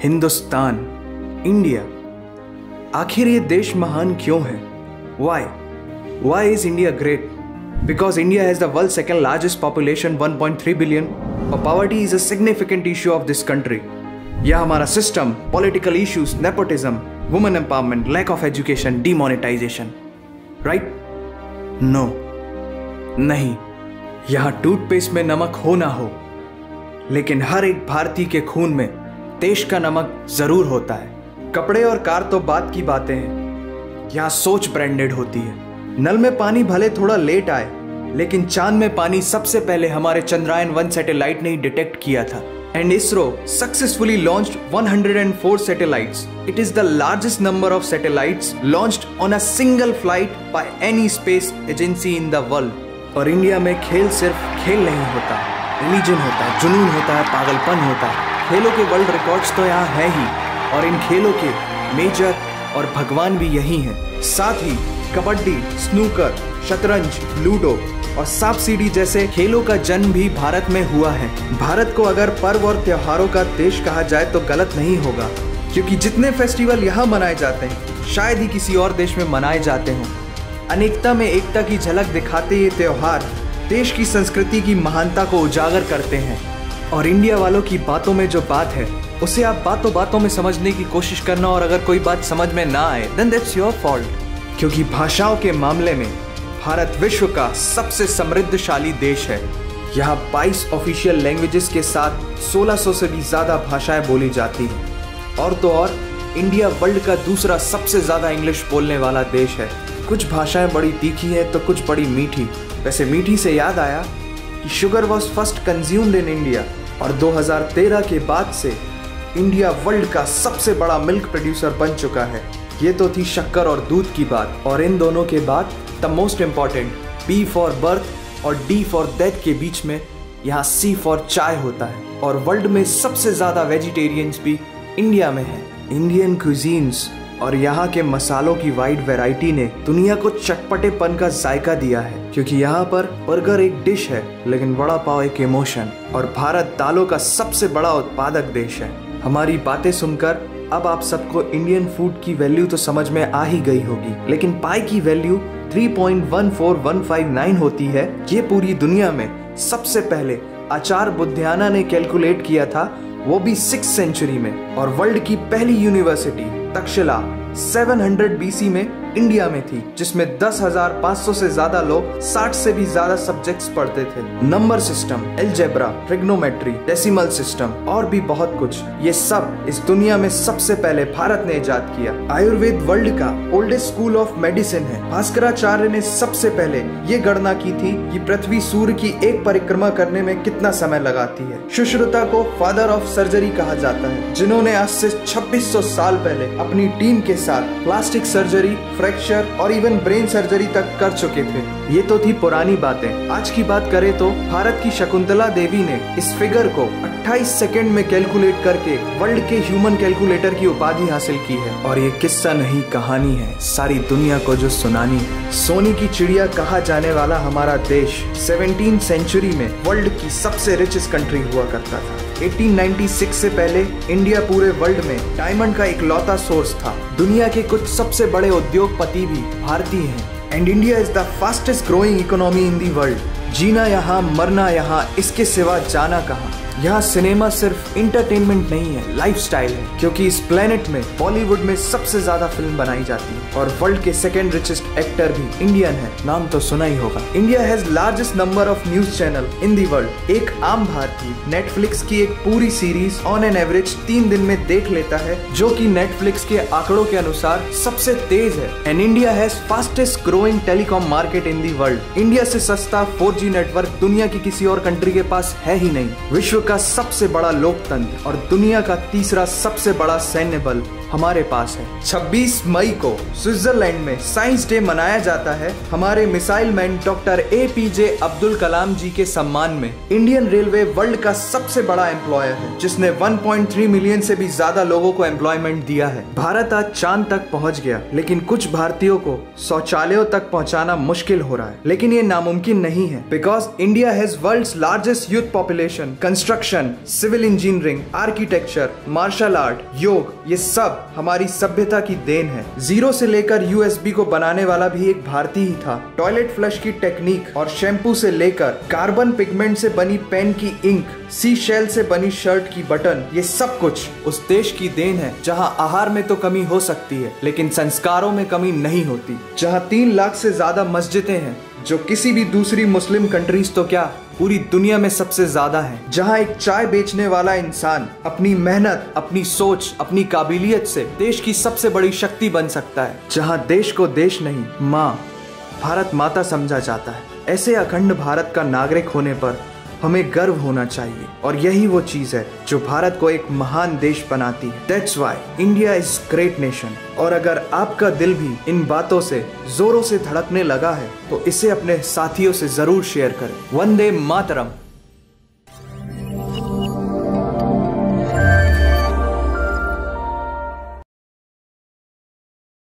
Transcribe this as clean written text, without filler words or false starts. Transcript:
Hindustan, India, आखिर ये देश महान क्यों है? Why is India great? Because India has the world's second largest population, 1.3 billion. और poverty is a significant issue of this country. यह हमारा system, political issues, nepotism, women empowerment, lack of education, demonetisation, right? No, नहीं। यहाँ toothpaste में नमक हो ना हो, लेकिन हर एक भारतीय के खून में देश का नमक जरूर होता है। कपड़े और कार तो बात की बातें हैं, यहाँ सोच ब्रांडेड होती है। नल में पानी भले थोड़ा लेट आए, लेकिन चांद में पानी सबसे पहले हमारे चंद्रयान 1 सैटेलाइट ने ही डिटेक्ट किया था। And ISRO successfully launched 104 satellites. It is the largest number of satellites launched on a single flight by any space agency in the world. और इंडिया में खेल सिर्फ खेल नहीं होता, रिलीजन होता है, जुनून होता है, पागलपन होता है। खेलों के वर्ल्ड रिकॉर्ड्स तो यहाँ है ही, और इन खेलों के मेजर और भगवान भी यही हैं। साथ ही कबड्डी, स्नूकर, शतरंज, लूडो और सांप सीढ़ी जैसे खेलों का जन्म भी भारत में हुआ है। भारत को अगर पर्व और त्योहारों का देश कहा जाए तो गलत नहीं होगा, क्योंकि जितने फेस्टिवल यहाँ मनाए जाते हैं शायद ही किसी और देश में मनाए जाते हों। अनेकता में एकता की झलक दिखाते ये त्योहार देश की संस्कृति की महानता को उजागर करते हैं। और इंडिया वालों की बातों में जो बात है उसे आप बातों बातों में समझने की कोशिश करना, और अगर कोई बात समझ में ना आए देन दैट्स योर फॉल्ट। क्योंकि भाषाओं के मामले में भारत विश्व का सबसे समृद्धशाली देश है। यहाँ 22 ऑफिशियल लैंग्वेजेस के साथ 1600 से भी ज्यादा भाषाएं बोली जाती हैं। और तो और इंडिया वर्ल्ड का दूसरा सबसे ज्यादा इंग्लिश बोलने वाला देश है। कुछ भाषाएं बड़ी तीखी हैं तो कुछ बड़ी मीठी। वैसे मीठी से याद आया कि sugar was first consumed in India, और 2013 के बाद से इंडिया वर्ल्ड का सबसे बड़ा मिल्क प्रोड्यूसर बन चुका है। ये तो थी शक्कर और दूध की बात, और इन दोनों के बाद the most important B for birth और D फॉर डेथ के बीच में यहाँ C फॉर चाय होता है। और वर्ल्ड में सबसे ज्यादा वेजिटेरियंस भी इंडिया में है। इंडियन क्यूजीन्स और यहाँ के मसालों की वाइड वैरायटी ने दुनिया को चटपटेपन का जायका दिया है। क्योंकि यहाँ पर बर्गर एक डिश है, लेकिन वड़ा पाव एक इमोशन। और भारत दालों का सबसे बड़ा उत्पादक देश है। हमारी बातें सुनकर अब आप सबको इंडियन फूड की वैल्यू तो समझ में आ ही गई होगी, लेकिन पाई की वैल्यू 3.14159 होती है। ये पूरी दुनिया में सबसे पहले आचार्य बुद्धियाना ने कैलकुलेट किया था, वो भी 6th सेंचुरी में। और वर्ल्ड की पहली यूनिवर्सिटी तक्षशिला 700 BC में इंडिया में थी, जिसमें 10,500 से ज्यादा लोग 60 से भी ज्यादा सब्जेक्ट्स पढ़ते थे। Number system, algebra, trigonometry, decimal system और भी बहुत कुछ, ये सब इस दुनिया में सबसे पहले भारत ने इजाद किया। आयुर्वेद वर्ल्ड का ओल्डेस्ट स्कूल ऑफ मेडिसिन है। भास्कराचार्य ने सबसे पहले ये गणना की थी कि पृथ्वी सूर्य की एक परिक्रमा करने में कितना समय लगाती है। सुश्रुता को फादर ऑफ सर्जरी कहा जाता है, जिन्होंने आज से 2600 साल पहले अपनी टीम के साथ प्लास्टिक सर्जरी, फ्रैक्चर और इवन ब्रेन सर्जरी तक कर चुके थे। ये तो थी पुरानी बातें। आज की बात करें तो भारत की शकुंतला देवी ने इस फिगर को 28 सेकंड में कैलकुलेट करके वर्ल्ड के ह्यूमन कैलकुलेटर की उपाधि हासिल की है। और ये किस्सा नहीं कहानी है, सारी दुनिया को जो सुनानी है। सोने की चिड़िया कहा जाने वाला हमारा देश 17th सेंचुरी में वर्ल्ड की सबसे रिचेस्ट कंट्री हुआ करता था। 1896 से पहले इंडिया पूरे वर्ल्ड में डायमंड का इकलौता सोर्स था। दुनिया के कुछ सबसे बड़े उद्योगपति भी भारतीय हैं। And India is the fastest growing economy in the world. जीना यहाँ, मरना यहाँ, इसके सिवा जाना कहाँ। यहाँ सिनेमा सिर्फ इंटरटेनमेंट नहीं है, लाइफस्टाइल है। क्योंकि इस प्लेनेट में बॉलीवुड में सबसे ज्यादा फिल्म बनाई जाती है, और वर्ल्ड के सेकंड रिचेस्ट एक्टर भी इंडियन है। नाम तो सुना ही होगा। India has largest number of news channel in the world. एक आम भारतीय नेटफ्लिक्स की एक पूरी सीरीज ऑन एन एवरेज 3 दिन में देख लेता है, जो कि नेटफ्लिक्स के आंकड़ों के अनुसार सबसे तेज है। And India has fastest growing telecom market in the world. India से सस्ता 4G नेटवर्क दुनिया की किसी और कंट्री के पास है ही नहीं। विश्व का सबसे बड़ा लोकतंत्र और दुनिया का तीसरा सबसे बड़ा सैन्य बल हमारे पास है। 26 मई को स्विट्जरलैंड में साइंस डे मनाया जाता है हमारे missile man doctor APJ Abdul Kalam ji के सम्मान में। इंडियन रेलवे वर्ल्ड का सबसे बड़ा एम्प्लॉयर है जिसने 1.3 मिलियन से भी ज्यादा लोगों को एम्प्लॉयमेंट दिया है। भारत आज चांद तक पहुंच गया, लेकिन कुछ भारतीयों को शौचालयों तक पहुंचाना मुश्किल हो रहा है। लेकिन ये नामुमकिन नहीं है, because India has world's largest youth population. Construction, civil engineering, architecture, martial art, योग, ये सब हमारी सभ्यता की देन है। जीरो से लेकर USB को बनाने वाला भी एक भारतीय ही था। टॉयलेट फ्लश की टेक्निक और शैम्पू से लेकर कार्बन पिगमेंट से बनी पेन की इंक, सी शेल से बनी शर्ट की बटन, ये सब कुछ उस देश की देन है जहां आहार में तो कमी हो सकती है लेकिन संस्कारों में कमी नहीं होती। जहां 3 लाख से ज्यादा मस्जिदें हैं जो किसी भी दूसरी मुस्लिम कंट्रीज तो क्या पूरी दुनिया में सबसे ज्यादा है। जहां एक चाय बेचने वाला इंसान अपनी मेहनत, अपनी सोच, अपनी काबिलियत से देश की सबसे बड़ी शक्ति बन सकता है। जहां देश को देश नहीं, माँ, भारत माता समझा जाता है। ऐसे अखंड भारत का नागरिक होने पर हमें गर्व होना चाहिए और यही वो चीज है जो भारत को एक महान देश बनाती है। That's why India is great nation। और अगर आपका दिल भी इन बातों से जोरों से धड़कने लगा है तो इसे अपने साथियों से जरूर शेयर करें। वंदे मातरम।